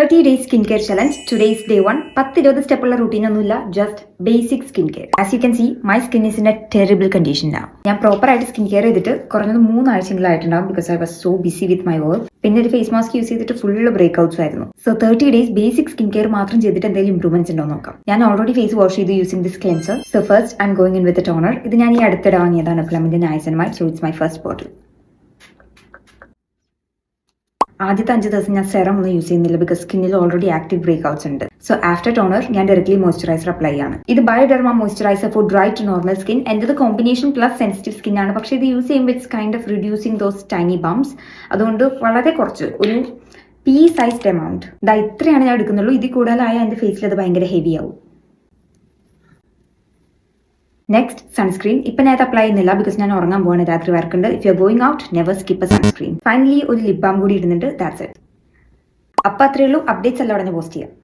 30 days skincare challenge. Today is day 1. 10-20 step ഉള്ള routine ഒന്നുമില്ല, just basic skincare. As you can see, my skin is in a terrible condition now. ഞാൻ proper ആയിട്ട് skin care ചെയ്തിട്ട് കുറഞ്ഞത് 3 ആഴ്ചയെങ്കിലും ആയിട്ടുണ്ടാവും because I was so busy with my work. പിന്നെ ഒരു face mask use ചെയ്തിട്ട് ഫുള്ള് ബ്രേക്ക്ഔട്ട്സ് ആയിരുന്നു. So 30 days basic skin care മാത്രം ചെയ്തിട്ട് എന്തെങ്കിലും ഇംപ്രൂവ്മെന്റ്സ് ഉണ്ടോ നോക്കാം. ഞാൻ ഓൾറെഡി ഫേസ് വാഷ് ചെയ്ത് using this cleanser. So first I am going in with toner. ഇത് ഞാൻ ഈ അടുത്തിടെ വാങ്ങിയതാണ് പ്ലമിന്റെ നൈസിനമൈഡ്. സോ ഇറ്റ്സ് മൈ ഫസ്റ്റ് ബോട്ടിൽ. ആദ്യത്തെ 5 ദിവസം ഞാൻ സെറം ഒന്നും യൂസ് ചെയ്യുന്നില്ല ബിക്കോസ് സ്കിന്നിൽ ഓൾറെഡി ആക്റ്റീവ് ബ്രേക്ക്ഔട്ട്സ് ഉണ്ട്. സോ ആഫ്റ്റർ ടോണർ ഞാൻ ഡയറക്ട്ലി മോയ്സ്ചറൈസർ അപ്ലൈ ആണ്. ഇത് Bioderma moisturiser for dry to normal skin. എൻ്റെ കോമ്പിനേഷൻ പ്ലസ് സെൻസിറ്റീവ് സ്കിൻ ആണ്. പക്ഷേ ഇത് യൂസ് ചെയ്യുമ്പോൾ it's kind of reducing those tiny bumps. അതുകൊണ്ട് വളരെ കുറച്ച് ഒരു പീ സൈസ്ഡ് എമൗണ്ട് ഇത്രയാണ് ഞാൻ എടുക്കുന്നുള്ളൂ. ഇതിൽ കൂടുതലായ എൻ്റെ ഫേസിൽ അത് ഭയങ്കര ഹെവി ആവും. Next sunscreen. ഇപ്പൊ ഞാൻ അപ്ലൈ ചെയ്യുന്നില്ല ബിക്കോസ് ഞാൻ ഉറങ്ങാൻ പോവാണ്, രാത്രി വർക്കുണ്ട്. If you are going out never skip a sunscreen. Finally ഒരു ലിപ് ബാം കൂടി ഇടുന്നുണ്ട്. That's it. അപ്പൊ അത്രയേ ഉള്ളൂ. അപ്ഡേറ്റ്സ് എല്ലാം ഉടനെ പോസ്റ്റ് ചെയ്യാം.